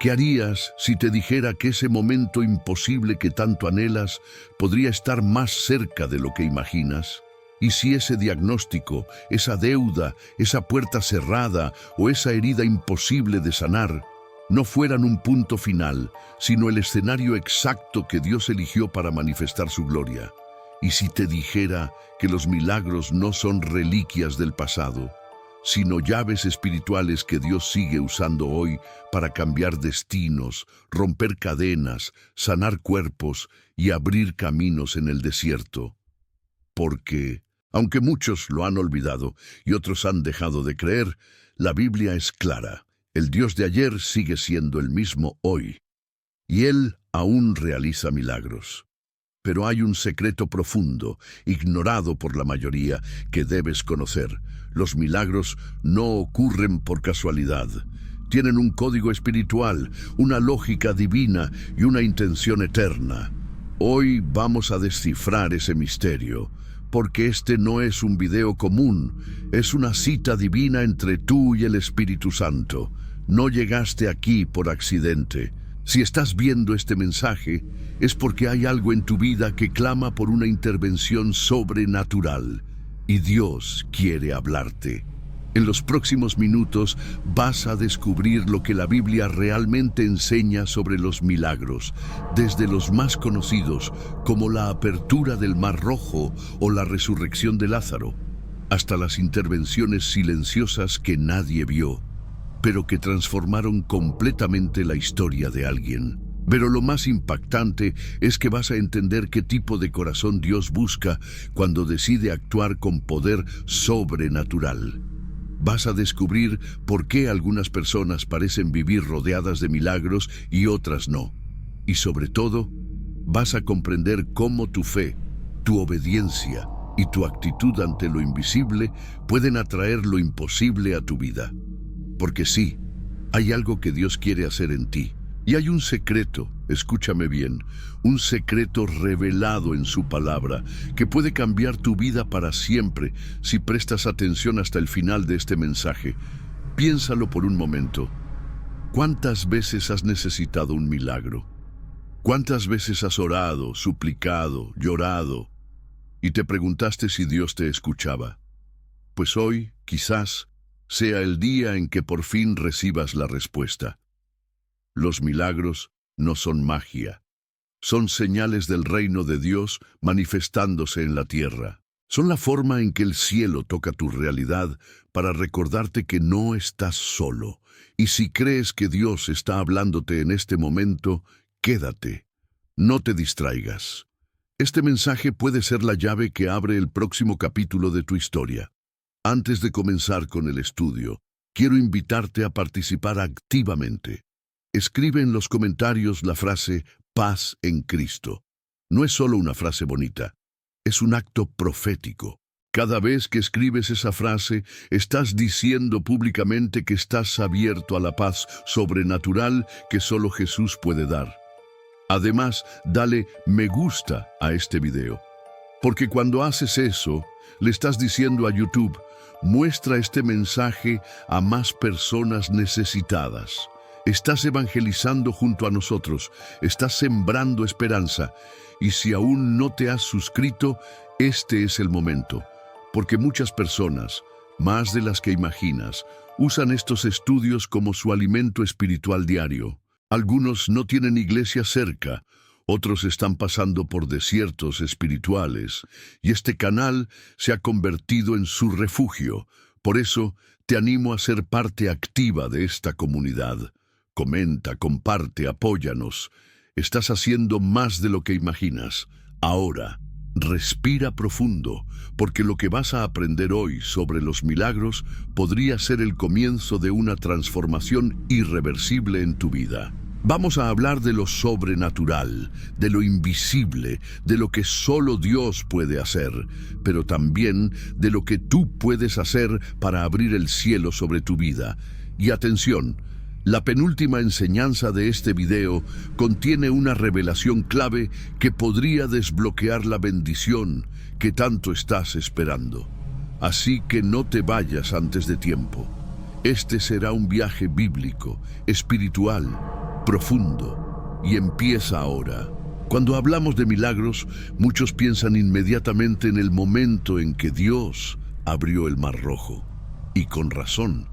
¿Qué harías si te dijera que ese momento imposible que tanto anhelas podría estar más cerca de lo que imaginas? ¿Y si ese diagnóstico, esa deuda, esa puerta cerrada o esa herida imposible de sanar no fueran un punto final, sino el escenario exacto que Dios eligió para manifestar su gloria? ¿Y si te dijera que los milagros no son reliquias del pasado, sino llaves espirituales que Dios sigue usando hoy para cambiar destinos, romper cadenas, sanar cuerpos y abrir caminos en el desierto? Porque, aunque muchos lo han olvidado y otros han dejado de creer, la Biblia es clara. El Dios de ayer sigue siendo el mismo hoy, y Él aún realiza milagros. Pero hay un secreto profundo, ignorado por la mayoría, que debes conocer. Los milagros no ocurren por casualidad. Tienen un código espiritual, una lógica divina y una intención eterna. Hoy vamos a descifrar ese misterio, porque este no es un video común, es una cita divina entre tú y el Espíritu Santo. No llegaste aquí por accidente. Si estás viendo este mensaje, es porque hay algo en tu vida que clama por una intervención sobrenatural, y Dios quiere hablarte. En los próximos minutos vas a descubrir lo que la Biblia realmente enseña sobre los milagros, desde los más conocidos, como la apertura del Mar Rojo o la resurrección de Lázaro, hasta las intervenciones silenciosas que nadie vio, pero que transformaron completamente la historia de alguien. Pero lo más impactante es que vas a entender qué tipo de corazón Dios busca cuando decide actuar con poder sobrenatural. Vas a descubrir por qué algunas personas parecen vivir rodeadas de milagros y otras no. Y sobre todo, vas a comprender cómo tu fe, tu obediencia y tu actitud ante lo invisible pueden atraer lo imposible a tu vida. Porque sí, hay algo que Dios quiere hacer en ti. Y hay un secreto, escúchame bien, un secreto revelado en su palabra que puede cambiar tu vida para siempre si prestas atención hasta el final de este mensaje. Piénsalo por un momento. ¿Cuántas veces has necesitado un milagro? ¿Cuántas veces has orado, suplicado, llorado y te preguntaste si Dios te escuchaba? Pues hoy, quizás, sea el día en que por fin recibas la respuesta. Los milagros no son magia. Son señales del reino de Dios manifestándose en la tierra. Son la forma en que el cielo toca tu realidad para recordarte que no estás solo. Y si crees que Dios está hablándote en este momento, quédate. No te distraigas. Este mensaje puede ser la llave que abre el próximo capítulo de tu historia. Antes de comenzar con el estudio, quiero invitarte a participar activamente. Escribe en los comentarios la frase «Paz en Cristo». No es solo una frase bonita, es un acto profético. Cada vez que escribes esa frase, estás diciendo públicamente que estás abierto a la paz sobrenatural que solo Jesús puede dar. Además, dale me gusta a este video, porque cuando haces eso, le estás diciendo a YouTube, muestra este mensaje a más personas necesitadas. Estás evangelizando junto a nosotros, estás sembrando esperanza. Y si aún no te has suscrito, este es el momento. Porque muchas personas, más de las que imaginas, usan estos estudios como su alimento espiritual diario. Algunos no tienen iglesia cerca, otros están pasando por desiertos espirituales, y este canal se ha convertido en su refugio. Por eso, te animo a ser parte activa de esta comunidad. Comenta, comparte, apóyanos. Estás haciendo más de lo que imaginas. Ahora, respira profundo, porque lo que vas a aprender hoy sobre los milagros podría ser el comienzo de una transformación irreversible en tu vida. Vamos a hablar de lo sobrenatural, de lo invisible, de lo que solo Dios puede hacer, pero también de lo que tú puedes hacer para abrir el cielo sobre tu vida. Y atención, la penúltima enseñanza de este video contiene una revelación clave que podría desbloquear la bendición que tanto estás esperando. Así que no te vayas antes de tiempo. Este será un viaje bíblico, espiritual, profundo, y empieza ahora. Cuando hablamos de milagros, muchos piensan inmediatamente en el momento en que Dios abrió el Mar Rojo. Y con razón.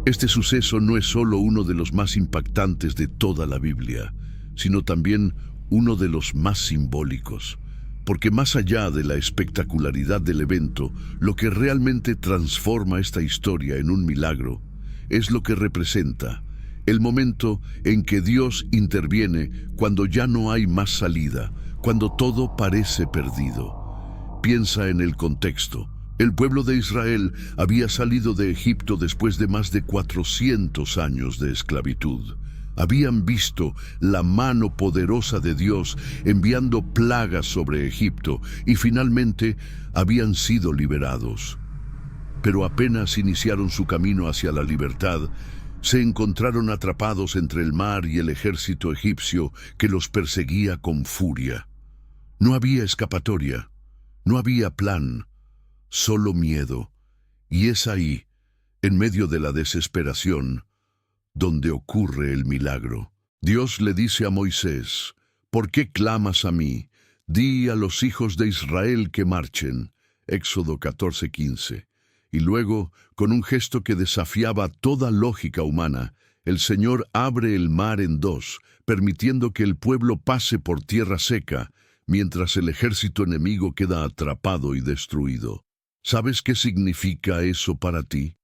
Este suceso no es solo uno de los más impactantes de toda la Biblia, sino también uno de los más simbólicos. Porque más allá de la espectacularidad del evento, lo que realmente transforma esta historia en un milagro es lo que representa el momento en que Dios interviene cuando ya no hay más salida, cuando todo parece perdido. Piensa en el contexto. El pueblo de Israel había salido de Egipto después de más de 400 años de esclavitud. Habían visto la mano poderosa de Dios enviando plagas sobre Egipto y finalmente habían sido liberados. Pero apenas iniciaron su camino hacia la libertad, se encontraron atrapados entre el mar y el ejército egipcio que los perseguía con furia. No había escapatoria, no había plan, solo miedo. Y es ahí, en medio de la desesperación, donde ocurre el milagro. Dios le dice a Moisés: ¿por qué clamas a mí? Di a los hijos de Israel que marchen. Éxodo 14:15. Y luego, con un gesto que desafiaba toda lógica humana, el Señor abre el mar en dos, permitiendo que el pueblo pase por tierra seca, mientras el ejército enemigo queda atrapado y destruido. ¿Sabes qué significa eso para ti?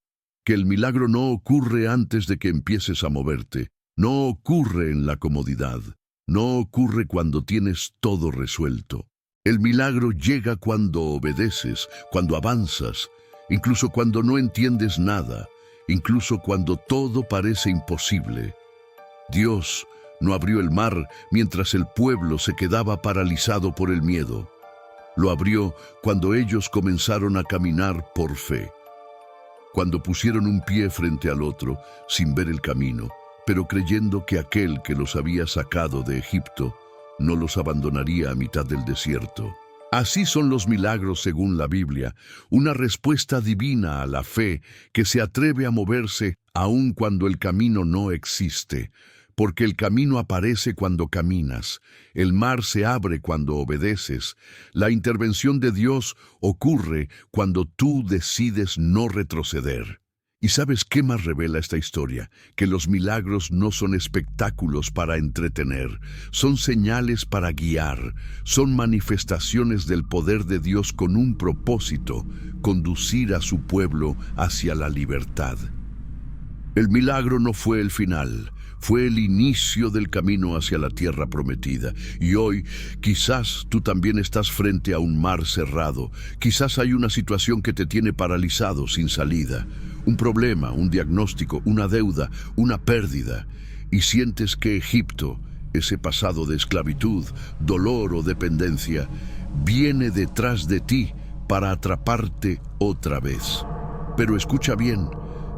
Que el milagro no ocurre antes de que empieces a moverte, no ocurre en la comodidad, no ocurre cuando tienes todo resuelto. El milagro llega cuando obedeces, cuando avanzas, incluso cuando no entiendes nada, incluso cuando todo parece imposible. Dios no abrió el mar mientras el pueblo se quedaba paralizado por el miedo. Lo abrió cuando ellos comenzaron a caminar por fe. Cuando pusieron un pie frente al otro, sin ver el camino, pero creyendo que aquel que los había sacado de Egipto no los abandonaría a mitad del desierto. Así son los milagros según la Biblia, una respuesta divina a la fe que se atreve a moverse aun cuando el camino no existe, porque el camino aparece cuando caminas, el mar se abre cuando obedeces, la intervención de Dios ocurre cuando tú decides no retroceder. ¿Y sabes qué más revela esta historia? Que los milagros no son espectáculos para entretener, son señales para guiar, son manifestaciones del poder de Dios con un propósito: conducir a su pueblo hacia la libertad. El milagro no fue el final, fue el inicio del camino hacia la tierra prometida. Y hoy, quizás tú también estás frente a un mar cerrado, quizás hay una situación que te tiene paralizado sin salida. Un problema, un diagnóstico, una deuda, una pérdida, y sientes que Egipto, ese pasado de esclavitud, dolor o dependencia, viene detrás de ti para atraparte otra vez. Pero escucha bien,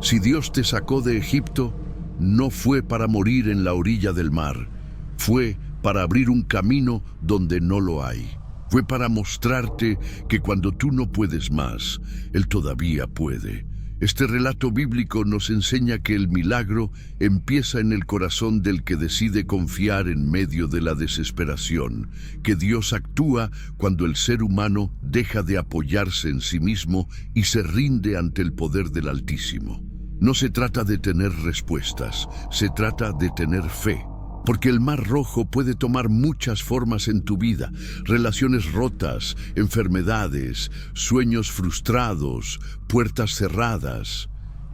si Dios te sacó de Egipto, no fue para morir en la orilla del mar, fue para abrir un camino donde no lo hay. Fue para mostrarte que cuando tú no puedes más, Él todavía puede. Este relato bíblico nos enseña que el milagro empieza en el corazón del que decide confiar en medio de la desesperación, que Dios actúa cuando el ser humano deja de apoyarse en sí mismo y se rinde ante el poder del Altísimo. No se trata de tener respuestas, se trata de tener fe. Porque el Mar Rojo puede tomar muchas formas en tu vida: relaciones rotas, enfermedades, sueños frustrados, puertas cerradas.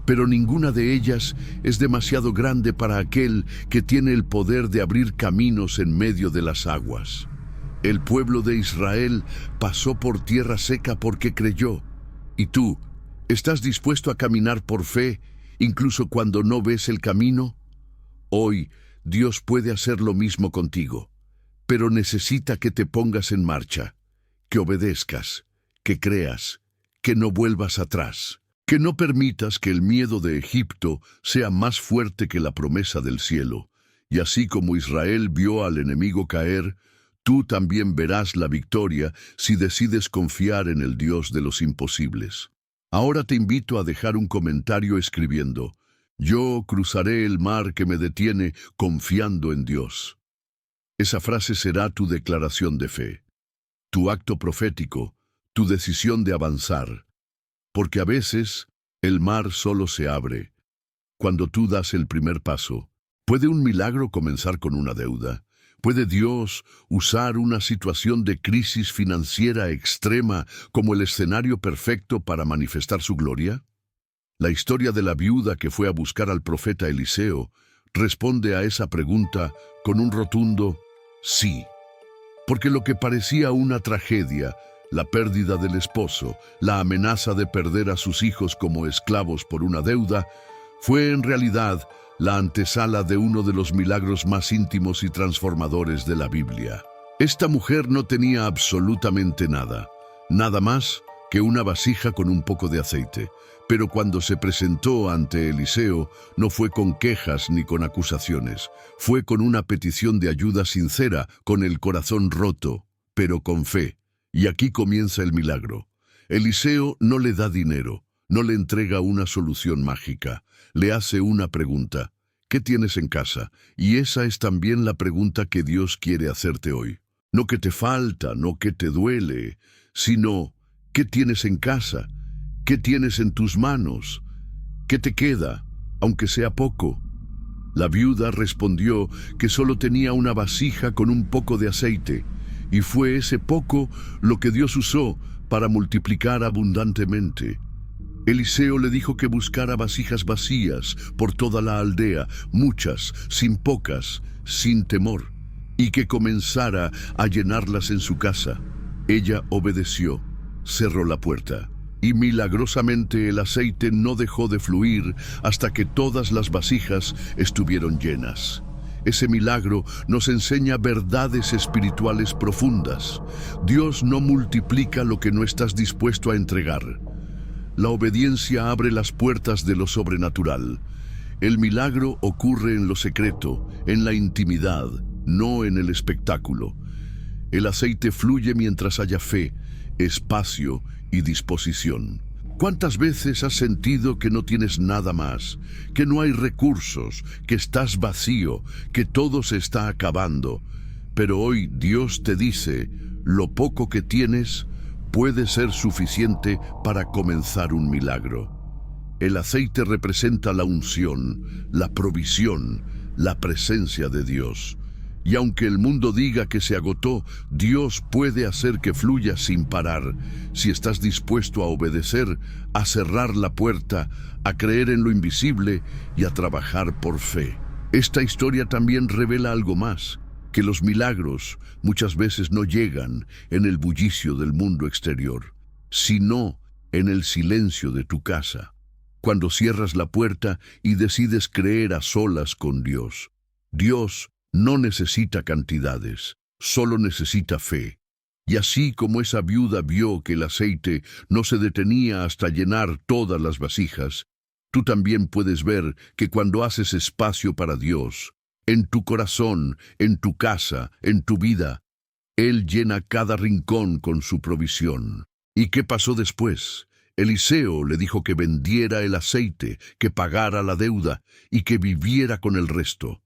Pero ninguna de ellas es demasiado grande para aquel que tiene el poder de abrir caminos en medio de las aguas. El pueblo de Israel pasó por tierra seca porque creyó. ¿Y tú, estás dispuesto a caminar por fe, incluso cuando no ves el camino? Hoy, Dios puede hacer lo mismo contigo, pero necesita que te pongas en marcha, que obedezcas, que creas, que no vuelvas atrás, que no permitas que el miedo de Egipto sea más fuerte que la promesa del cielo. Y así como Israel vio al enemigo caer, tú también verás la victoria si decides confiar en el Dios de los imposibles. Ahora te invito a dejar un comentario escribiendo: Yo cruzaré el mar que me detiene confiando en Dios. Esa frase será tu declaración de fe, tu acto profético, tu decisión de avanzar, porque a veces el mar solo se abre cuando tú das el primer paso. ¿Puede un milagro comenzar con una deuda? ¿Puede Dios usar una situación de crisis financiera extrema como el escenario perfecto para manifestar su gloria? La historia de la viuda que fue a buscar al profeta Eliseo responde a esa pregunta con un rotundo sí. Porque lo que parecía una tragedia, la pérdida del esposo, la amenaza de perder a sus hijos como esclavos por una deuda, fue en realidad la antesala de uno de los milagros más íntimos y transformadores de la Biblia. Esta mujer no tenía absolutamente nada, nada más que una vasija con un poco de aceite. Pero cuando se presentó ante Eliseo, no fue con quejas ni con acusaciones, fue con una petición de ayuda sincera, con el corazón roto, pero con fe. Y aquí comienza el milagro. Eliseo no le da dinero, no le entrega una solución mágica, le hace una pregunta. ¿Qué tienes en casa? Y esa es también la pregunta que Dios quiere hacerte hoy. No qué te falta, no qué te duele, sino ¿qué tienes en casa? ¿Qué tienes en tus manos? ¿Qué te queda, aunque sea poco? La viuda respondió que solo tenía una vasija con un poco de aceite, y fue ese poco lo que Dios usó para multiplicar abundantemente. Eliseo le dijo que buscara vasijas vacías por toda la aldea, muchas, sin pocas, sin temor, y que comenzara a llenarlas en su casa. Ella obedeció, cerró la puerta. Y milagrosamente el aceite no dejó de fluir hasta que todas las vasijas estuvieron llenas. Ese milagro nos enseña verdades espirituales profundas. Dios no multiplica lo que no estás dispuesto a entregar. La obediencia abre las puertas de lo sobrenatural. El milagro ocurre en lo secreto, en la intimidad, no en el espectáculo. El aceite fluye mientras haya fe, espacio y disposición. ¿Cuántas veces has sentido que no tienes nada más, que no hay recursos, que estás vacío, que todo se está acabando? Pero hoy Dios te dice, lo poco que tienes puede ser suficiente para comenzar un milagro. El aceite representa la unción, la provisión, la presencia de Dios. Y aunque el mundo diga que se agotó, Dios puede hacer que fluya sin parar, si estás dispuesto a obedecer, a cerrar la puerta, a creer en lo invisible y a trabajar por fe. Esta historia también revela algo más, que los milagros muchas veces no llegan en el bullicio del mundo exterior, sino en el silencio de tu casa, cuando cierras la puerta y decides creer a solas con Dios. Dios no necesita cantidades, solo necesita fe. Y así como esa viuda vio que el aceite no se detenía hasta llenar todas las vasijas, tú también puedes ver que cuando haces espacio para Dios, en tu corazón, en tu casa, en tu vida, Él llena cada rincón con su provisión. ¿Y qué pasó después? Eliseo le dijo que vendiera el aceite, que pagara la deuda y que viviera con el resto.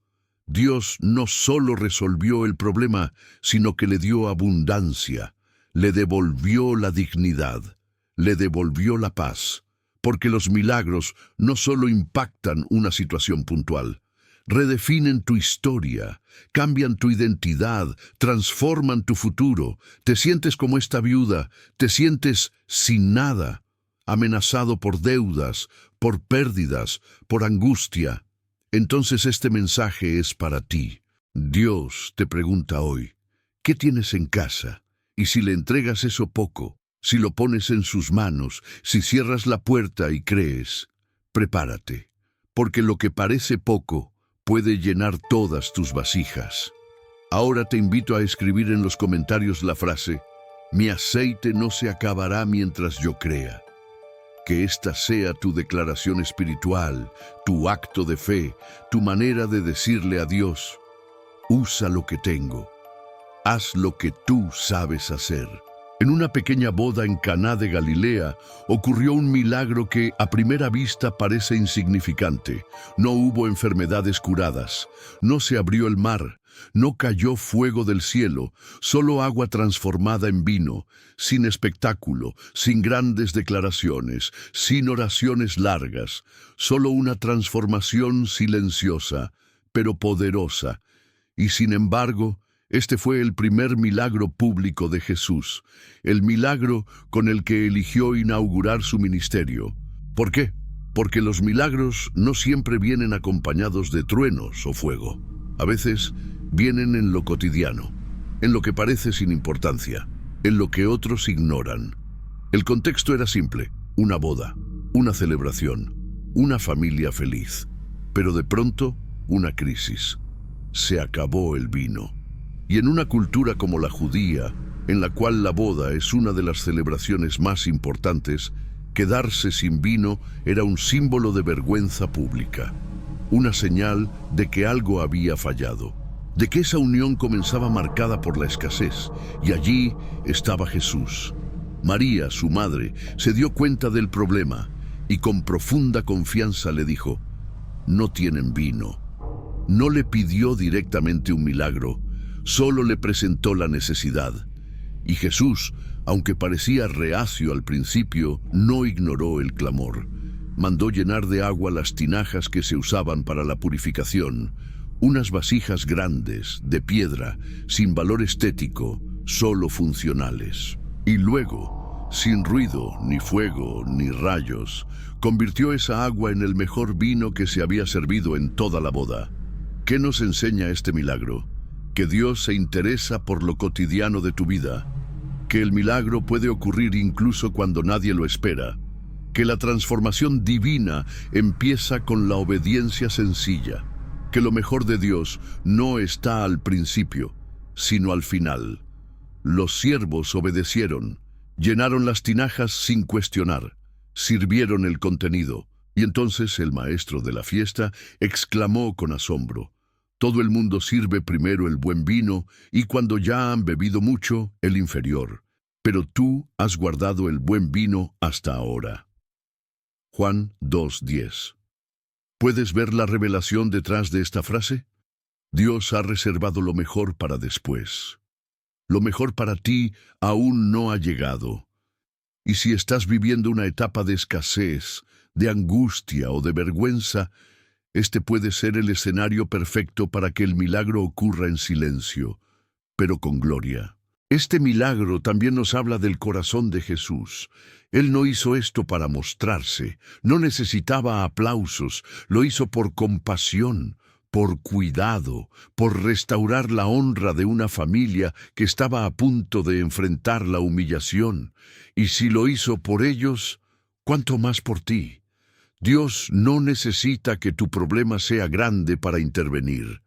Dios no solo resolvió el problema, sino que le dio abundancia, le devolvió la dignidad, le devolvió la paz, porque los milagros no solo impactan una situación puntual, redefinen tu historia, cambian tu identidad, transforman tu futuro. Te sientes como esta viuda, te sientes sin nada, amenazado por deudas, por pérdidas, por angustia. Entonces este mensaje es para ti. Dios te pregunta hoy, ¿qué tienes en casa? Y si le entregas eso poco, si lo pones en sus manos, si cierras la puerta y crees, prepárate, porque lo que parece poco puede llenar todas tus vasijas. Ahora te invito a escribir en los comentarios la frase, mi aceite no se acabará mientras yo crea. Que esta sea tu declaración espiritual, tu acto de fe, tu manera de decirle a Dios, usa lo que tengo, haz lo que tú sabes hacer, En una pequeña boda en Caná de Galilea ocurrió un milagro que a primera vista parece insignificante. No hubo enfermedades curadas, no se abrió el mar, no cayó fuego del cielo, solo agua transformada en vino, sin espectáculo, sin grandes declaraciones, sin oraciones largas, solo una transformación silenciosa, pero poderosa. Y sin embargo, este fue el primer milagro público de Jesús, el milagro con el que eligió inaugurar su ministerio. ¿Por qué? Porque los milagros no siempre vienen acompañados de truenos o fuego. A veces vienen en lo cotidiano, en lo que parece sin importancia, en lo que otros ignoran. El contexto era simple: una boda, una celebración, una familia feliz. Pero de pronto, una crisis. Se acabó el vino. Y en una cultura como la judía, en la cual la boda es una de las celebraciones más importantes, quedarse sin vino era un símbolo de vergüenza pública, una señal de que algo había fallado, de que esa unión comenzaba marcada por la escasez, y allí estaba Jesús. María, su madre, se dio cuenta del problema y con profunda confianza le dijo: «No tienen vino». No le pidió directamente un milagro, solo le presentó la necesidad. Y Jesús, aunque parecía reacio al principio, no ignoró el clamor. Mandó llenar de agua las tinajas que se usaban para la purificación, unas vasijas grandes, de piedra, sin valor estético, solo funcionales. Y luego, sin ruido, ni fuego, ni rayos, convirtió esa agua en el mejor vino que se había servido en toda la boda. ¿Qué nos enseña este milagro? Que Dios se interesa por lo cotidiano de tu vida, que el milagro puede ocurrir incluso cuando nadie lo espera, que la transformación divina empieza con la obediencia sencilla, que lo mejor de Dios no está al principio, sino al final. Los siervos obedecieron, llenaron las tinajas sin cuestionar, sirvieron el contenido, y entonces el maestro de la fiesta exclamó con asombro: «Todo el mundo sirve primero el buen vino, y cuando ya han bebido mucho, el inferior. Pero tú has guardado el buen vino hasta ahora». Juan 2:10. ¿Puedes ver la revelación detrás de esta frase? Dios ha reservado lo mejor para después. Lo mejor para ti aún no ha llegado. Y si estás viviendo una etapa de escasez, de angustia o de vergüenza, este puede ser el escenario perfecto para que el milagro ocurra en silencio, pero con gloria. Este milagro también nos habla del corazón de Jesús. Él no hizo esto para mostrarse, no necesitaba aplausos, lo hizo por compasión, por cuidado, por restaurar la honra de una familia que estaba a punto de enfrentar la humillación. Y si lo hizo por ellos, ¿cuánto más por ti? Dios no necesita que tu problema sea grande para intervenir.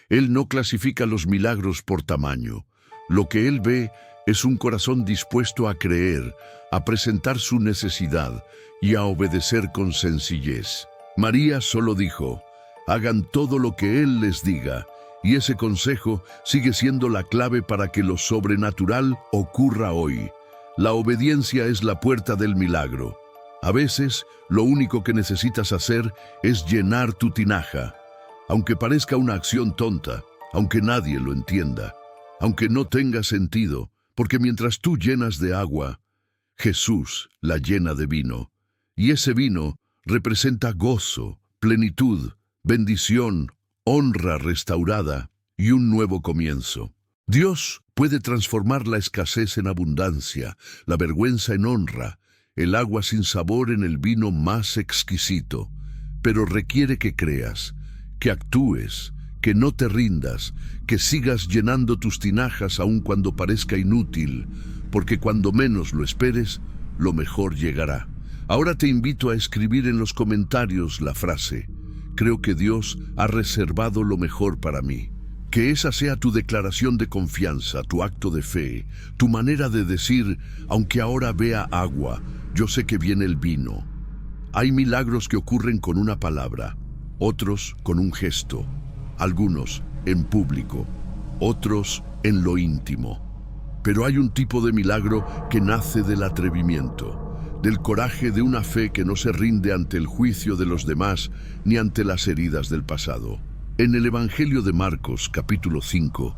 Él no clasifica los milagros por tamaño. Lo que Él ve es un corazón dispuesto a creer, a presentar su necesidad y a obedecer con sencillez. María solo dijo: «Hagan todo lo que Él les diga», y ese consejo sigue siendo la clave para que lo sobrenatural ocurra hoy. La obediencia es la puerta del milagro. A veces, lo único que necesitas hacer es llenar tu tinaja. Aunque parezca una acción tonta, aunque nadie lo entienda, aunque no tenga sentido, porque mientras tú llenas de agua, Jesús la llena de vino. Y ese vino representa gozo, plenitud, bendición, honra restaurada y un nuevo comienzo. Dios puede transformar la escasez en abundancia, la vergüenza en honra, el agua sin sabor en el vino más exquisito, pero requiere que creas, que actúes, que no te rindas, que sigas llenando tus tinajas aun cuando parezca inútil, porque cuando menos lo esperes, lo mejor llegará. Ahora te invito a escribir en los comentarios la frase: «Creo que Dios ha reservado lo mejor para mí». Que esa sea tu declaración de confianza, tu acto de fe, tu manera de decir: «Aunque ahora vea agua, yo sé que viene el vino». Hay milagros que ocurren con una palabra, otros con un gesto, algunos en público, otros en lo íntimo. Pero hay un tipo de milagro que nace del atrevimiento, del coraje de una fe que no se rinde ante el juicio de los demás ni ante las heridas del pasado. En el Evangelio de Marcos, capítulo 5,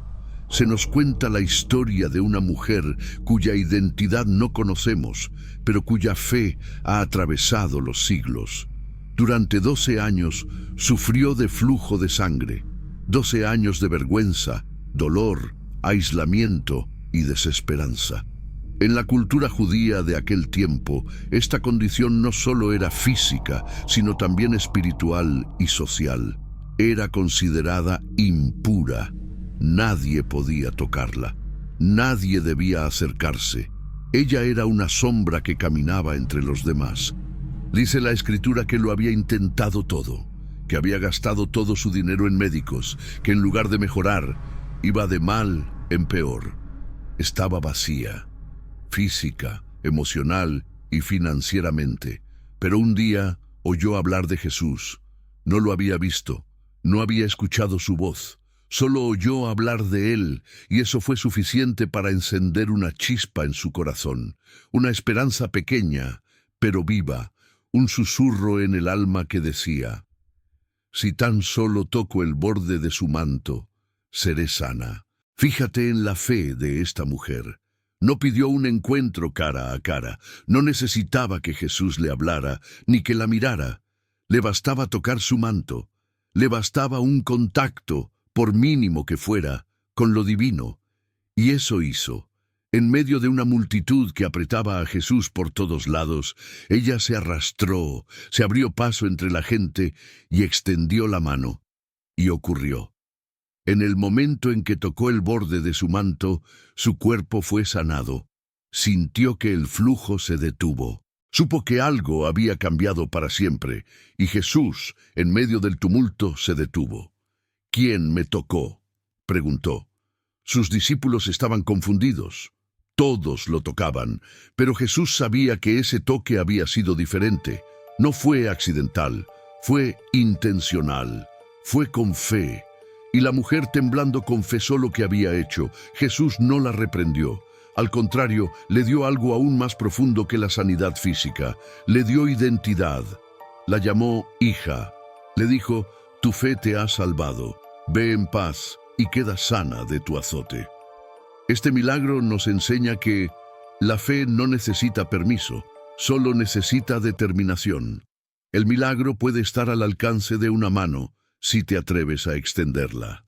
se nos cuenta la historia de una mujer cuya identidad no conocemos, pero cuya fe ha atravesado los siglos. Durante 12 años sufrió de flujo de sangre, 12 años de vergüenza, dolor, aislamiento y desesperanza. En la cultura judía de aquel tiempo, esta condición no solo era física, sino también espiritual y social. Era considerada impura. Nadie podía tocarla. Nadie debía acercarse. Ella era una sombra que caminaba entre los demás. Dice la Escritura que lo había intentado todo, que había gastado todo su dinero en médicos, que en lugar de mejorar, iba de mal en peor. Estaba vacía, física, emocional y financieramente. Pero un día oyó hablar de Jesús. No lo había visto, no había escuchado su voz. Solo oyó hablar de él, y eso fue suficiente para encender una chispa en su corazón, una esperanza pequeña, pero viva, un susurro en el alma que decía: si tan solo toco el borde de su manto, seré sana. Fíjate en la fe de esta mujer. No pidió un encuentro cara a cara, no necesitaba que Jesús le hablara, ni que la mirara. Le bastaba tocar su manto, le bastaba un contacto, por mínimo que fuera, con lo divino. Y eso hizo. En medio de una multitud que apretaba a Jesús por todos lados, ella se arrastró, se abrió paso entre la gente y extendió la mano. Y ocurrió. En el momento en que tocó el borde de su manto, su cuerpo fue sanado. Sintió que el flujo se detuvo. Supo que algo había cambiado para siempre, y Jesús, en medio del tumulto, se detuvo. ¿Quién me tocó?, preguntó. Sus discípulos estaban confundidos. Todos lo tocaban, pero Jesús sabía que ese toque había sido diferente. No fue accidental, fue intencional, fue con fe. Y la mujer temblando confesó lo que había hecho. Jesús no la reprendió. Al contrario, le dio algo aún más profundo que la sanidad física. Le dio identidad. La llamó hija. Le dijo: tu fe te ha salvado. Ve en paz y queda sana de tu azote. Este milagro nos enseña que la fe no necesita permiso, solo necesita determinación. El milagro puede estar al alcance de una mano si te atreves a extenderla.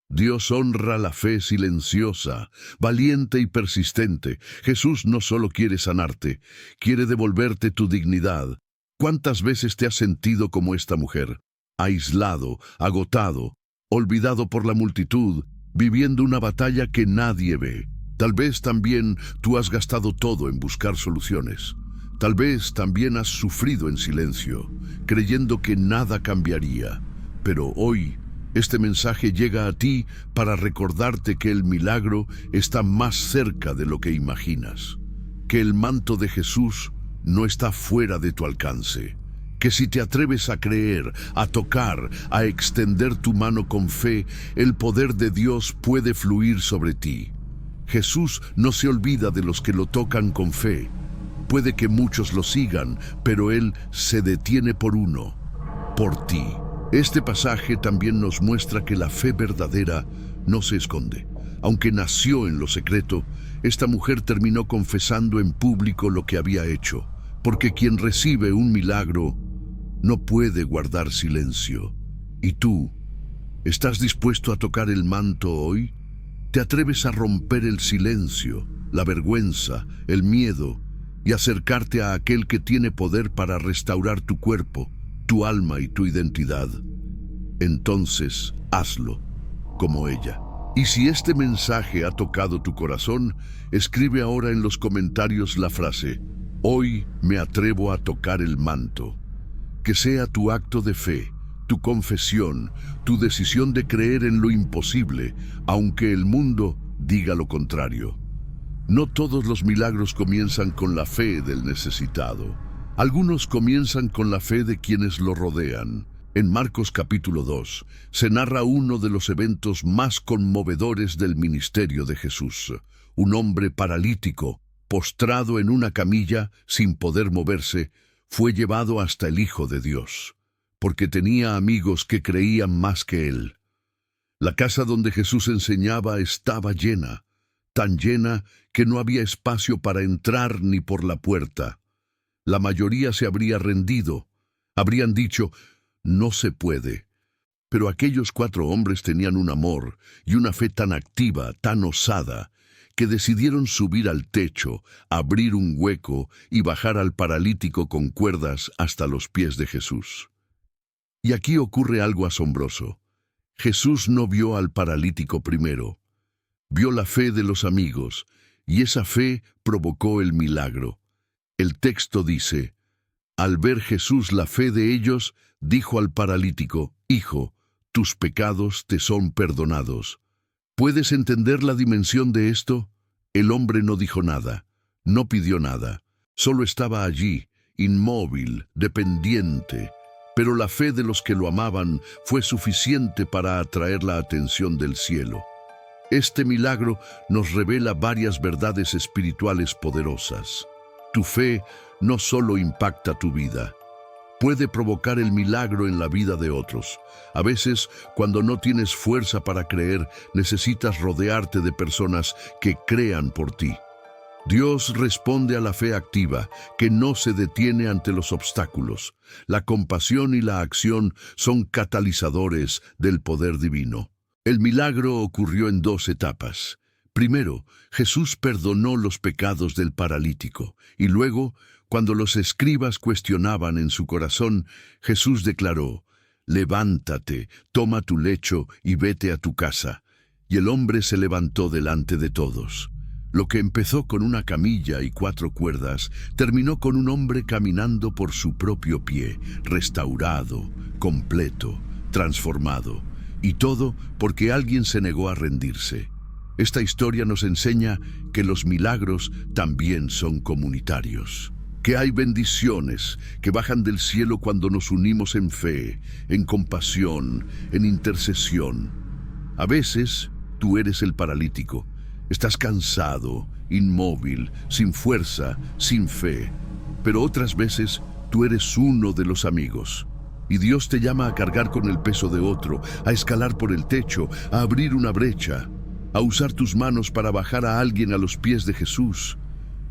Dios honra la fe silenciosa, valiente y persistente. Jesús no solo quiere sanarte, quiere devolverte tu dignidad. ¿Cuántas veces te has sentido como esta mujer? Aislado, agotado, olvidado por la multitud, viviendo una batalla que nadie ve. Tal vez también tú has gastado todo en buscar soluciones. Tal vez también has sufrido en silencio, creyendo que nada cambiaría. Pero hoy, este mensaje llega a ti para recordarte que el milagro está más cerca de lo que imaginas. Que el manto de Jesús no está fuera de tu alcance. Que si te atreves a creer, a tocar, a extender tu mano con fe, el poder de Dios puede fluir sobre ti. Jesús no se olvida de los que lo tocan con fe. Puede que muchos lo sigan, pero Él se detiene por uno, por ti. Este pasaje también nos muestra que la fe verdadera no se esconde. Aunque nació en lo secreto, esta mujer terminó confesando en público lo que había hecho, porque quien recibe un milagro no puede guardar silencio. ¿Y tú? ¿Estás dispuesto a tocar el manto hoy? ¿Te atreves a romper el silencio, la vergüenza, el miedo y acercarte a aquel que tiene poder para restaurar tu cuerpo, tu alma y tu identidad? Entonces, hazlo, como ella. Y si este mensaje ha tocado tu corazón, escribe ahora en los comentarios la frase: hoy me atrevo a tocar el manto. Que sea tu acto de fe, tu confesión, tu decisión de creer en lo imposible, aunque el mundo diga lo contrario. No todos los milagros comienzan con la fe del necesitado. Algunos comienzan con la fe de quienes lo rodean. En Marcos capítulo 2 se narra uno de los eventos más conmovedores del ministerio de Jesús. Un hombre paralítico, postrado en una camilla, sin poder moverse, fue llevado hasta el Hijo de Dios, porque tenía amigos que creían más que él. La casa donde Jesús enseñaba estaba llena, tan llena que no había espacio para entrar ni por la puerta. La mayoría se habría rendido, habrían dicho, no se puede. Pero aquellos 4 hombres tenían un amor y una fe tan activa, tan osada, que decidieron subir al techo, abrir un hueco y bajar al paralítico con cuerdas hasta los pies de Jesús. Y aquí ocurre algo asombroso. Jesús no vio al paralítico primero, vio la fe de los amigos, y esa fe provocó el milagro. El texto dice, al ver Jesús la fe de ellos, dijo al paralítico, Hijo, tus pecados te son perdonados. ¿Puedes entender la dimensión de esto? El hombre no dijo nada, no pidió nada, solo estaba allí, inmóvil, dependiente. Pero la fe de los que lo amaban fue suficiente para atraer la atención del cielo. Este milagro nos revela varias verdades espirituales poderosas. Tu fe no solo impacta tu vida, puede provocar el milagro en la vida de otros. A veces, cuando no tienes fuerza para creer, necesitas rodearte de personas que crean por ti. Dios responde a la fe activa, que no se detiene ante los obstáculos. La compasión y la acción son catalizadores del poder divino. El milagro ocurrió en 2 etapas. Primero, Jesús perdonó los pecados del paralítico, y luego, cuando los escribas cuestionaban en su corazón, Jesús declaró, levántate, toma tu lecho y vete a tu casa. Y el hombre se levantó delante de todos. Lo que empezó con una camilla y 4 cuerdas, terminó con un hombre caminando por su propio pie, restaurado, completo, transformado. Y todo porque alguien se negó a rendirse. Esta historia nos enseña que los milagros también son comunitarios, que hay bendiciones que bajan del cielo cuando nos unimos en fe, en compasión, en intercesión. A veces, tú eres el paralítico. Estás cansado, inmóvil, sin fuerza, sin fe. Pero otras veces, tú eres uno de los amigos. Y Dios te llama a cargar con el peso de otro, a escalar por el techo, a abrir una brecha, a usar tus manos para bajar a alguien a los pies de Jesús.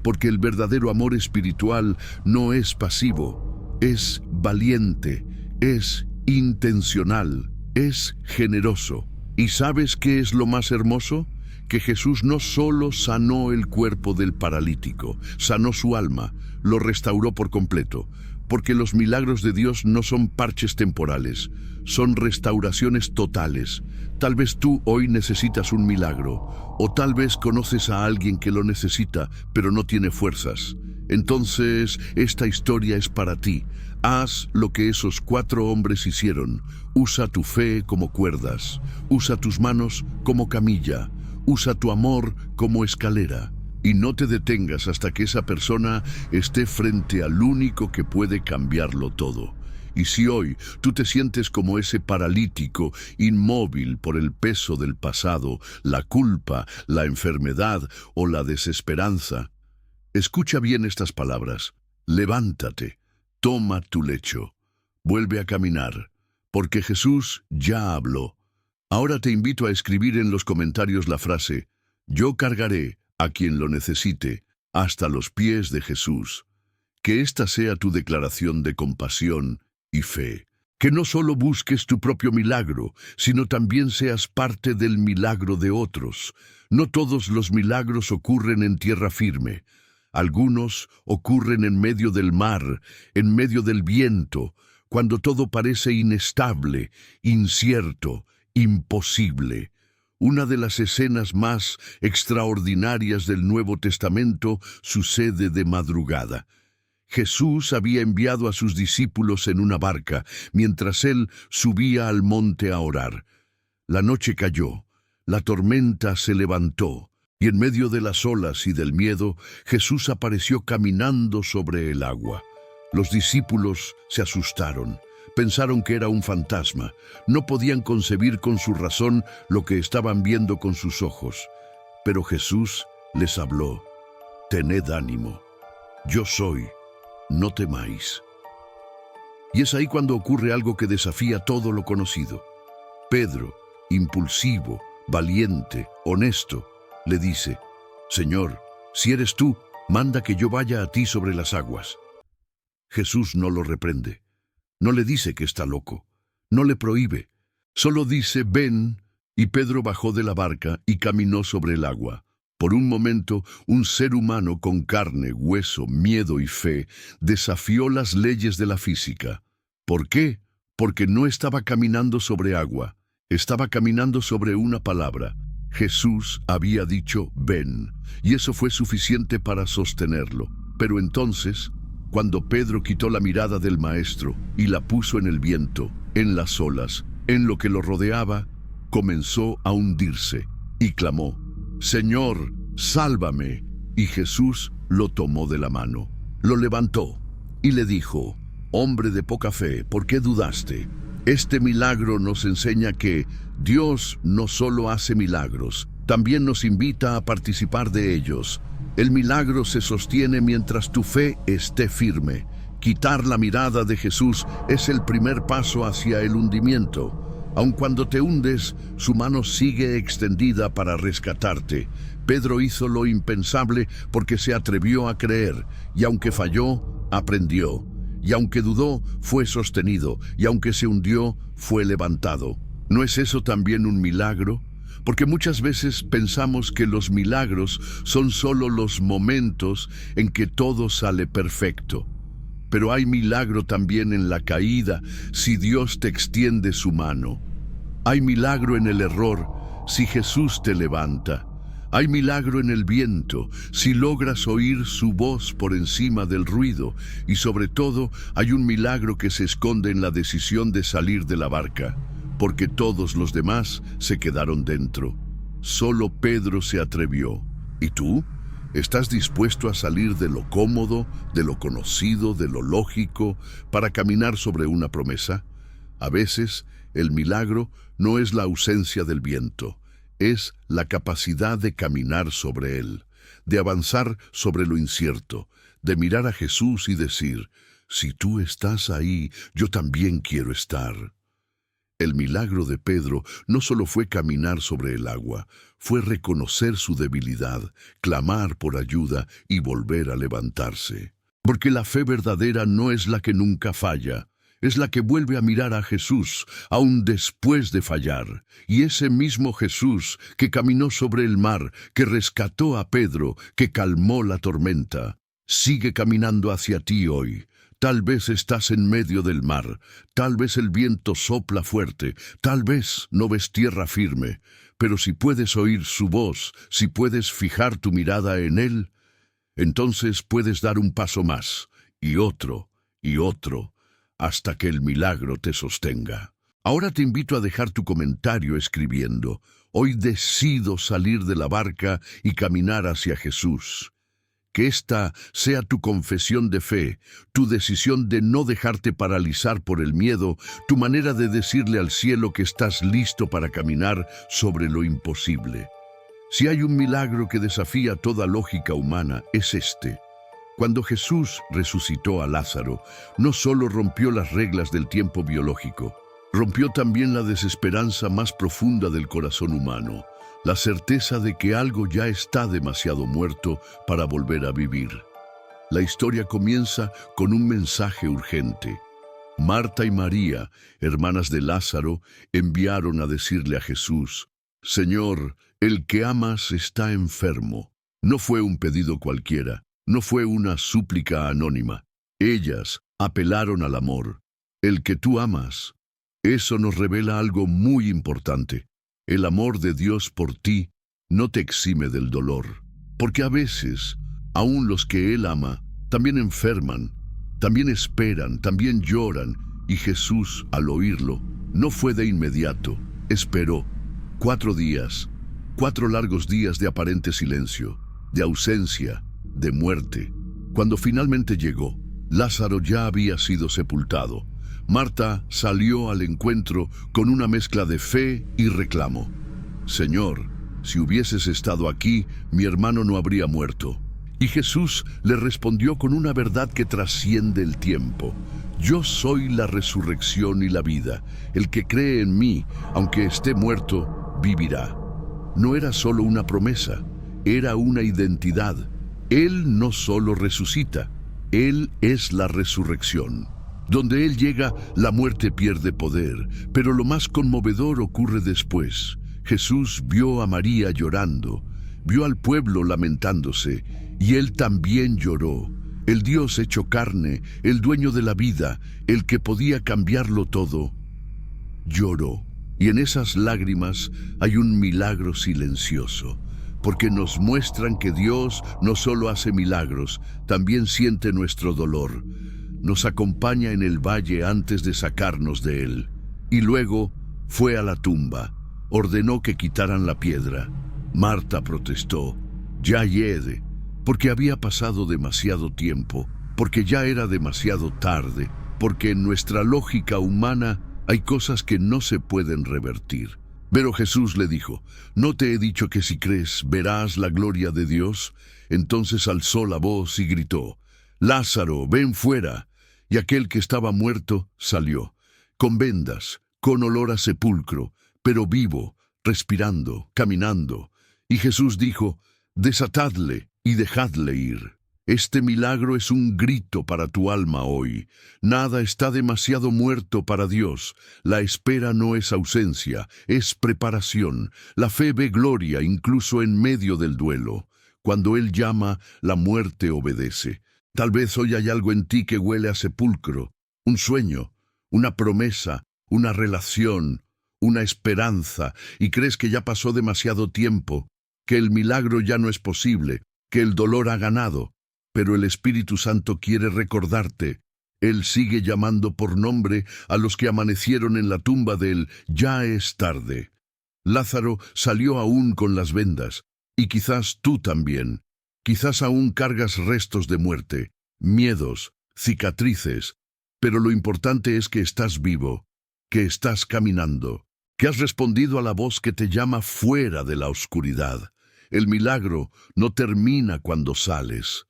Porque el verdadero amor espiritual no es pasivo, es valiente, es intencional, es generoso. ¿Y sabes qué es lo más hermoso? Que Jesús no solo sanó el cuerpo del paralítico, sanó su alma, lo restauró por completo. Porque los milagros de Dios no son parches temporales, son restauraciones totales. Tal vez tú hoy necesitas un milagro, o tal vez conoces a alguien que lo necesita, pero no tiene fuerzas. Entonces, esta historia es para ti. Haz lo que esos 4 hombres hicieron. Usa tu fe como cuerdas, usa tus manos como camilla, usa tu amor como escalera. Y no te detengas hasta que esa persona esté frente al único que puede cambiarlo todo. Y si hoy tú te sientes como ese paralítico, inmóvil por el peso del pasado, la culpa, la enfermedad o la desesperanza, escucha bien estas palabras. Levántate, toma tu lecho, vuelve a caminar, porque Jesús ya habló. Ahora te invito a escribir en los comentarios la frase, yo cargaré a quien lo necesite, hasta los pies de Jesús. Que esta sea tu declaración de compasión y fe. Que no solo busques tu propio milagro, sino también seas parte del milagro de otros. No todos los milagros ocurren en tierra firme. Algunos ocurren en medio del mar, en medio del viento, cuando todo parece inestable, incierto, imposible. Una de las escenas más extraordinarias del Nuevo Testamento sucede de madrugada. Jesús había enviado a sus discípulos en una barca, mientras él subía al monte a orar. La noche cayó, la tormenta se levantó, y en medio de las olas y del miedo, Jesús apareció caminando sobre el agua. Los discípulos se asustaron, Pensaron que era un fantasma. No podían concebir con su razón lo que estaban viendo con sus ojos. Pero Jesús les habló: «Tened ánimo. Yo soy. No temáis». Y es ahí cuando ocurre algo que desafía todo lo conocido. Pedro, impulsivo, valiente, honesto, le dice: «Señor, si eres tú, manda que yo vaya a ti sobre las aguas». Jesús no lo reprende, no le dice que está loco, no le prohíbe, solo dice: «Ven», y Pedro bajó de la barca y caminó sobre el agua. Por un momento, un ser humano con carne, hueso, miedo y fe desafió las leyes de la física. ¿Por qué? Porque no estaba caminando sobre agua, estaba caminando sobre una palabra. Jesús había dicho: «Ven», y eso fue suficiente para sostenerlo. Pero entonces, cuando Pedro quitó la mirada del Maestro y la puso en el viento, en las olas, en lo que lo rodeaba, comenzó a hundirse y clamó: «Señor, sálvame». Y Jesús lo tomó de la mano, lo levantó y le dijo: «Hombre de poca fe, ¿por qué dudaste?». Este milagro nos enseña que Dios no solo hace milagros, también nos invita a participar de ellos. El milagro se sostiene mientras tu fe esté firme. Quitar la mirada de Jesús es el primer paso hacia el hundimiento. Aun cuando te hundes, su mano sigue extendida para rescatarte. Pedro hizo lo impensable porque se atrevió a creer, y aunque falló, aprendió. Y aunque dudó, fue sostenido, y aunque se hundió, fue levantado. ¿No es eso también un milagro? Porque muchas veces pensamos que los milagros son solo los momentos en que todo sale perfecto. Pero hay milagro también en la caída, si Dios te extiende su mano. Hay milagro en el error, si Jesús te levanta. Hay milagro en el viento, si logras oír su voz por encima del ruido. Y sobre todo, hay un milagro que se esconde en la decisión de salir de la barca, porque todos los demás se quedaron dentro. Solo Pedro se atrevió. ¿Y tú? ¿Estás dispuesto a salir de lo cómodo, de lo conocido, de lo lógico, para caminar sobre una promesa? A veces, el milagro no es la ausencia del viento, es la capacidad de caminar sobre él, de avanzar sobre lo incierto, de mirar a Jesús y decir: «Si tú estás ahí, yo también quiero estar». El milagro de Pedro no solo fue caminar sobre el agua, fue reconocer su debilidad, clamar por ayuda y volver a levantarse. Porque la fe verdadera no es la que nunca falla, es la que vuelve a mirar a Jesús, aún después de fallar. Y ese mismo Jesús que caminó sobre el mar, que rescató a Pedro, que calmó la tormenta, sigue caminando hacia ti hoy. Tal vez estás en medio del mar, tal vez el viento sopla fuerte, tal vez no ves tierra firme, pero si puedes oír su voz, si puedes fijar tu mirada en él, entonces puedes dar un paso más, y otro, hasta que el milagro te sostenga. Ahora te invito a dejar tu comentario escribiendo: «Hoy decido salir de la barca y caminar hacia Jesús». Que esta sea tu confesión de fe, tu decisión de no dejarte paralizar por el miedo, tu manera de decirle al cielo que estás listo para caminar sobre lo imposible. Si hay un milagro que desafía toda lógica humana, es este. Cuando Jesús resucitó a Lázaro, no solo rompió las reglas del tiempo biológico, rompió también la desesperanza más profunda del corazón humano. La certeza de que algo ya está demasiado muerto para volver a vivir. La historia comienza con un mensaje urgente. Marta y María, hermanas de Lázaro, enviaron a decirle a Jesús: «Señor, el que amas está enfermo». No fue un pedido cualquiera, no fue una súplica anónima. Ellas apelaron al amor. El que tú amas. Eso nos revela algo muy importante. El amor de Dios por ti no te exime del dolor, porque a veces, aún los que Él ama, también enferman, también esperan, también lloran, y Jesús, al oírlo, no fue de inmediato, esperó 4 días, 4 largos días de aparente silencio, de ausencia, de muerte. Cuando finalmente llegó, Lázaro ya había sido sepultado. Marta salió al encuentro con una mezcla de fe y reclamo. Señor, si hubieses estado aquí, mi hermano no habría muerto. Y Jesús le respondió con una verdad que trasciende el tiempo. Yo soy la resurrección y la vida. El que cree en mí, aunque esté muerto, vivirá. No era solo una promesa, era una identidad. Él no solo resucita, Él es la resurrección. Donde Él llega, la muerte pierde poder, pero lo más conmovedor ocurre después. Jesús vio a María llorando, vio al pueblo lamentándose, y Él también lloró. El Dios hecho carne, el dueño de la vida, el que podía cambiarlo todo, lloró. Y en esas lágrimas hay un milagro silencioso, porque nos muestran que Dios no solo hace milagros, también siente nuestro dolor. Nos acompaña en el valle antes de sacarnos de él. Y luego fue a la tumba, ordenó que quitaran la piedra. Marta protestó, ya hiede, porque había pasado demasiado tiempo, porque ya era demasiado tarde, porque en nuestra lógica humana hay cosas que no se pueden revertir. Pero Jesús le dijo, ¿no te he dicho que si crees verás la gloria de Dios? Entonces alzó la voz y gritó, Lázaro, ven fuera. Y aquel que estaba muerto salió, con vendas, con olor a sepulcro, pero vivo, respirando, caminando. Y Jesús dijo, desatadle y dejadle ir. Este milagro es un grito para tu alma hoy. Nada está demasiado muerto para Dios. La espera no es ausencia, es preparación. La fe ve gloria incluso en medio del duelo. Cuando Él llama, la muerte obedece. Tal vez hoy hay algo en ti que huele a sepulcro, un sueño, una promesa, una relación, una esperanza, y crees que ya pasó demasiado tiempo, que el milagro ya no es posible, que el dolor ha ganado. Pero el Espíritu Santo quiere recordarte. Él sigue llamando por nombre a los que amanecieron en la tumba de él. Ya es tarde. Lázaro salió aún con las vendas, y quizás tú también. Quizás aún cargas restos de muerte, miedos, cicatrices, pero lo importante es que estás vivo, que estás caminando, que has respondido a la voz que te llama fuera de la oscuridad. El milagro no termina cuando sales.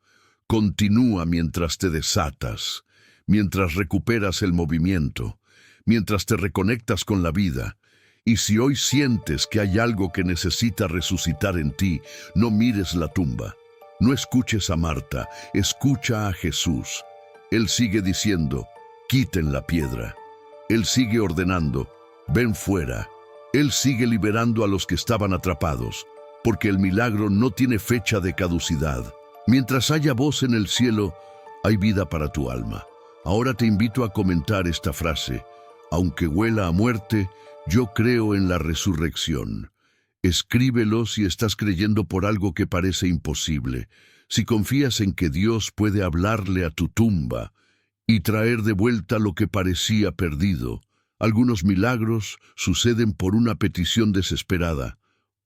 Continúa mientras te desatas, mientras recuperas el movimiento, mientras te reconectas con la vida. Y si hoy sientes que hay algo que necesita resucitar en ti, no mires la tumba. No escuches a Marta, escucha a Jesús. Él sigue diciendo, quiten la piedra. Él sigue ordenando, ven fuera. Él sigue liberando a los que estaban atrapados, porque el milagro no tiene fecha de caducidad. Mientras haya voz en el cielo, hay vida para tu alma. Ahora te invito a comentar esta frase, aunque huela a muerte, yo creo en la resurrección. Escríbelo si estás creyendo por algo que parece imposible, si confías en que Dios puede hablarle a tu tumba y traer de vuelta lo que parecía perdido. Algunos milagros suceden por una petición desesperada,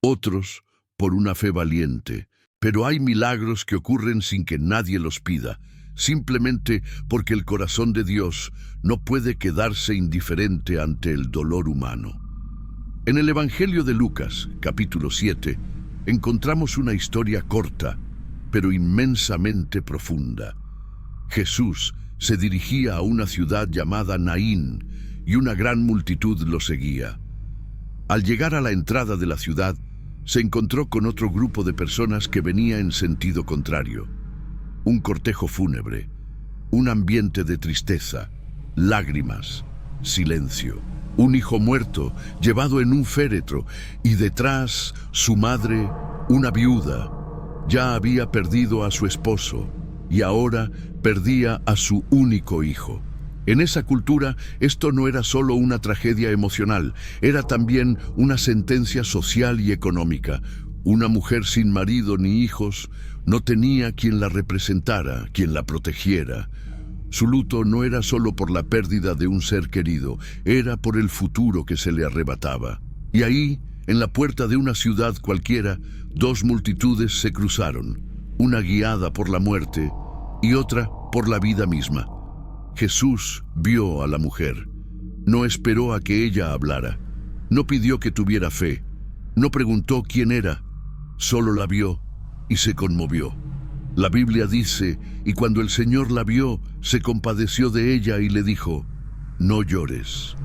otros por una fe valiente, pero hay milagros que ocurren sin que nadie los pida, simplemente porque el corazón de Dios no puede quedarse indiferente ante el dolor humano. En el Evangelio de Lucas, capítulo 7, encontramos una historia corta, pero inmensamente profunda. Jesús se dirigía a una ciudad llamada Naín, y una gran multitud lo seguía. Al llegar a la entrada de la ciudad, se encontró con otro grupo de personas que venía en sentido contrario. Un cortejo fúnebre, un ambiente de tristeza, lágrimas, silencio. Un hijo muerto, llevado en un féretro, y detrás su madre, una viuda. Ya había perdido a su esposo, y ahora perdía a su único hijo. En esa cultura, esto no era solo una tragedia emocional, era también una sentencia social y económica. Una mujer sin marido ni hijos no tenía quien la representara, quien la protegiera. Su luto no era solo por la pérdida de un ser querido, era por el futuro que se le arrebataba. Y ahí, en la puerta de una ciudad cualquiera, dos multitudes se cruzaron, una guiada por la muerte y otra por la vida misma. Jesús vio a la mujer. No esperó a que ella hablara. No pidió que tuviera fe. No preguntó quién era. Solo la vio y se conmovió. La Biblia dice, y cuando el Señor la vio, se compadeció de ella y le dijo, no llores.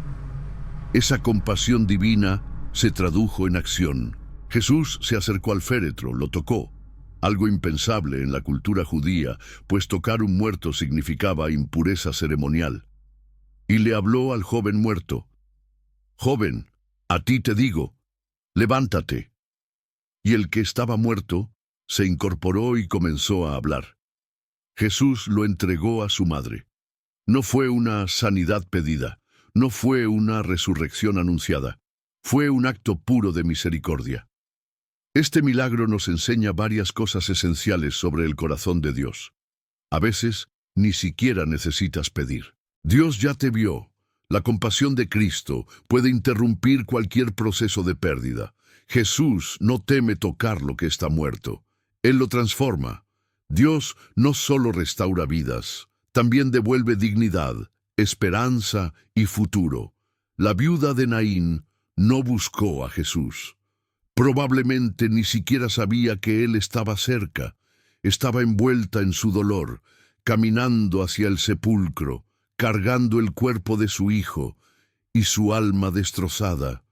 Esa compasión divina se tradujo en acción. Jesús se acercó al féretro, lo tocó. Algo impensable en la cultura judía, pues tocar un muerto significaba impureza ceremonial. Y le habló al joven muerto. Joven, a ti te digo, levántate. Y el que estaba muerto se incorporó y comenzó a hablar. Jesús lo entregó a su madre. No fue una sanidad pedida, no fue una resurrección anunciada, fue un acto puro de misericordia. Este milagro nos enseña varias cosas esenciales sobre el corazón de Dios. A veces, ni siquiera necesitas pedir. Dios ya te vio. La compasión de Cristo puede interrumpir cualquier proceso de pérdida. Jesús no teme tocar lo que está muerto. Él lo transforma. Dios no solo restaura vidas, también devuelve dignidad, esperanza y futuro. La viuda de Naín no buscó a Jesús. Probablemente ni siquiera sabía que Él estaba cerca. Estaba envuelta en su dolor, caminando hacia el sepulcro, cargando el cuerpo de su hijo y su alma destrozada.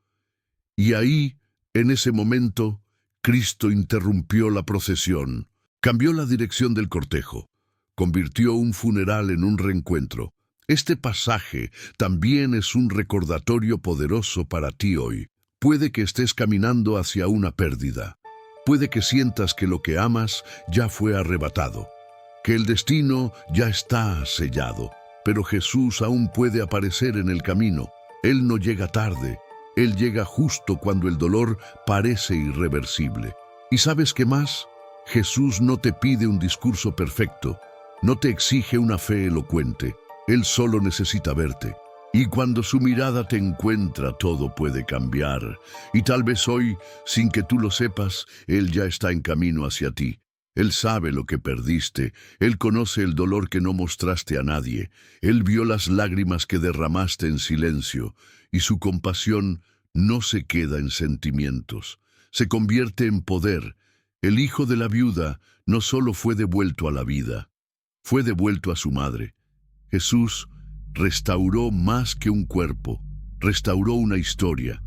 Y ahí, en ese momento, Cristo interrumpió la procesión, cambió la dirección del cortejo, convirtió un funeral en un reencuentro. Este pasaje también es un recordatorio poderoso para ti hoy. Puede que estés caminando hacia una pérdida. Puede que sientas que lo que amas ya fue arrebatado, que el destino ya está sellado. Pero Jesús aún puede aparecer en el camino. Él no llega tarde. Él llega justo cuando el dolor parece irreversible. ¿Y sabes qué más? Jesús no te pide un discurso perfecto. No te exige una fe elocuente. Él solo necesita verte. Y cuando su mirada te encuentra, todo puede cambiar. Y tal vez hoy, sin que tú lo sepas, Él ya está en camino hacia ti. Él sabe lo que perdiste. Él conoce el dolor que no mostraste a nadie. Él vio las lágrimas que derramaste en silencio. Y su compasión no se queda en sentimientos. Se convierte en poder. El hijo de la viuda no solo fue devuelto a la vida, fue devuelto a su madre. Jesús restauró más que un cuerpo, restauró una historia,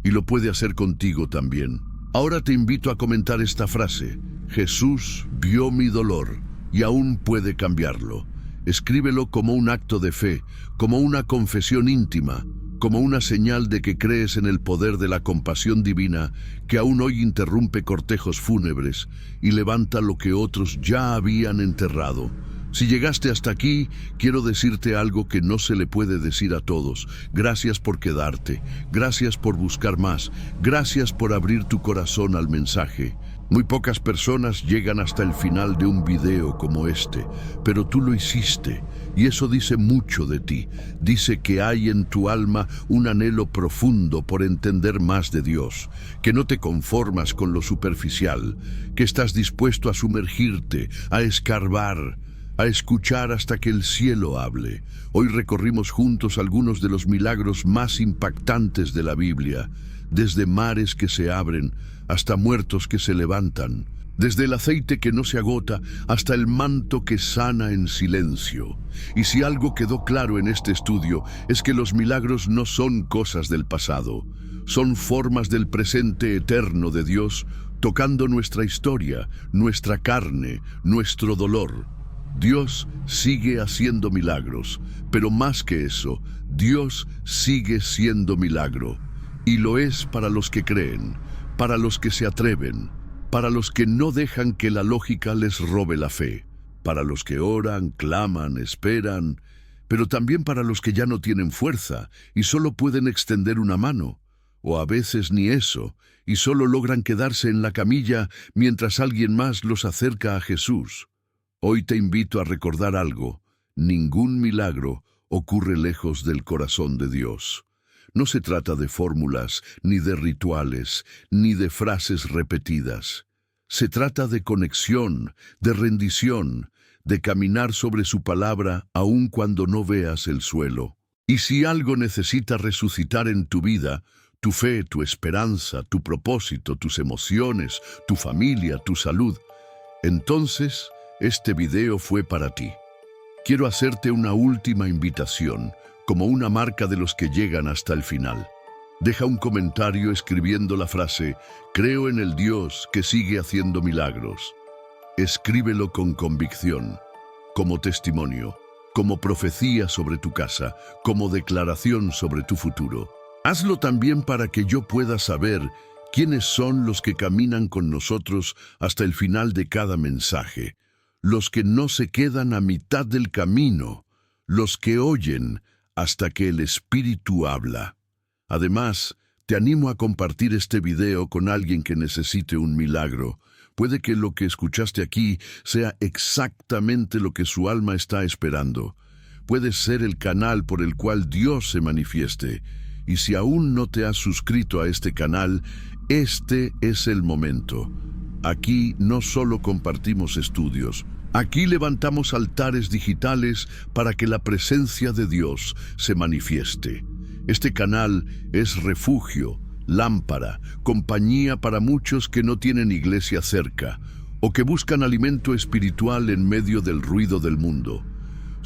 y lo puede hacer contigo también. Ahora te invito a comentar esta frase: Jesús vio mi dolor y aún puede cambiarlo. Escríbelo como un acto de fe, como una confesión íntima, como una señal de que crees en el poder de la compasión divina que aún hoy interrumpe cortejos fúnebres y levanta lo que otros ya habían enterrado. Si llegaste hasta aquí, quiero decirte algo que no se le puede decir a todos. Gracias por quedarte, gracias por buscar más, gracias por abrir tu corazón al mensaje. Muy pocas personas llegan hasta el final de un video como este, pero tú lo hiciste, y eso dice mucho de ti. Dice que hay en tu alma un anhelo profundo por entender más de Dios, que no te conformas con lo superficial, que estás dispuesto a sumergirte, a escarbar, a escuchar hasta que el cielo hable. Hoy recorrimos juntos algunos de los milagros más impactantes de la Biblia, desde mares que se abren hasta muertos que se levantan, desde el aceite que no se agota hasta el manto que sana en silencio. Y si algo quedó claro en este estudio es que los milagros no son cosas del pasado, son formas del presente eterno de Dios tocando nuestra historia, nuestra carne, nuestro dolor. Dios sigue haciendo milagros, pero más que eso, Dios sigue siendo milagro. Y lo es para los que creen, para los que se atreven, para los que no dejan que la lógica les robe la fe, para los que oran, claman, esperan, pero también para los que ya no tienen fuerza y solo pueden extender una mano, o a veces ni eso, y solo logran quedarse en la camilla mientras alguien más los acerca a Jesús. Hoy te invito a recordar algo: ningún milagro ocurre lejos del corazón de Dios. No se trata de fórmulas, ni de rituales, ni de frases repetidas. Se trata de conexión, de rendición, de caminar sobre su palabra aun cuando no veas el suelo. Y si algo necesita resucitar en tu vida, tu fe, tu esperanza, tu propósito, tus emociones, tu familia, tu salud, entonces este video fue para ti. Quiero hacerte una última invitación, como una marca de los que llegan hasta el final. Deja un comentario escribiendo la frase, creo en el Dios que sigue haciendo milagros. Escríbelo con convicción, como testimonio, como profecía sobre tu casa, como declaración sobre tu futuro. Hazlo también para que yo pueda saber quiénes son los que caminan con nosotros hasta el final de cada mensaje, los que no se quedan a mitad del camino, los que oyen hasta que el Espíritu habla. Además, te animo a compartir este video con alguien que necesite un milagro. Puede que lo que escuchaste aquí sea exactamente lo que su alma está esperando. Puede ser el canal por el cual Dios se manifieste. Y si aún no te has suscrito a este canal, este es el momento. Aquí no solo compartimos estudios, aquí levantamos altares digitales para que la presencia de Dios se manifieste. Este canal es refugio, lámpara, compañía para muchos que no tienen iglesia cerca o que buscan alimento espiritual en medio del ruido del mundo.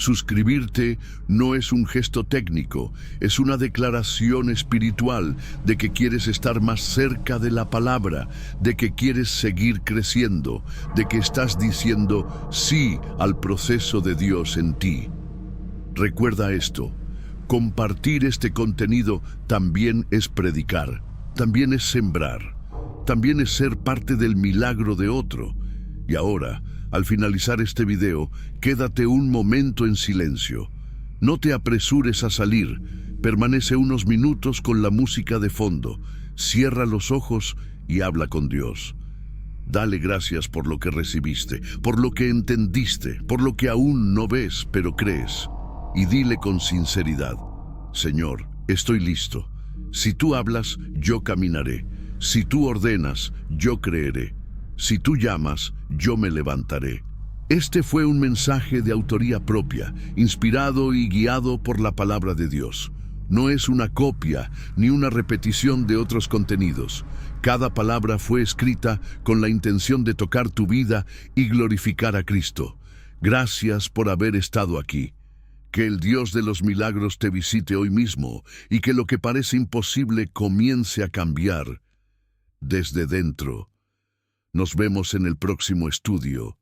Suscribirte no es un gesto técnico, es una declaración espiritual de que quieres estar más cerca de la palabra, de que quieres seguir creciendo, de que estás diciendo sí al proceso de Dios en ti. Recuerda esto, compartir este contenido también es predicar, también es sembrar, también es ser parte del milagro de otro. Y ahora, al finalizar este video, quédate un momento en silencio. No te apresures a salir. Permanece unos minutos con la música de fondo. Cierra los ojos y habla con Dios. Dale gracias por lo que recibiste, por lo que entendiste, por lo que aún no ves, pero crees. Y dile con sinceridad, Señor, estoy listo. Si tú hablas, yo caminaré. Si tú ordenas, yo creeré. Si tú llamas, yo me levantaré. Este fue un mensaje de autoría propia, inspirado y guiado por la palabra de Dios. No es una copia ni una repetición de otros contenidos. Cada palabra fue escrita con la intención de tocar tu vida y glorificar a Cristo. Gracias por haber estado aquí. Que el Dios de los milagros te visite hoy mismo y que lo que parece imposible comience a cambiar desde dentro. Nos vemos en el próximo estudio.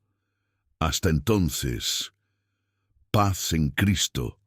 Hasta entonces, paz en Cristo.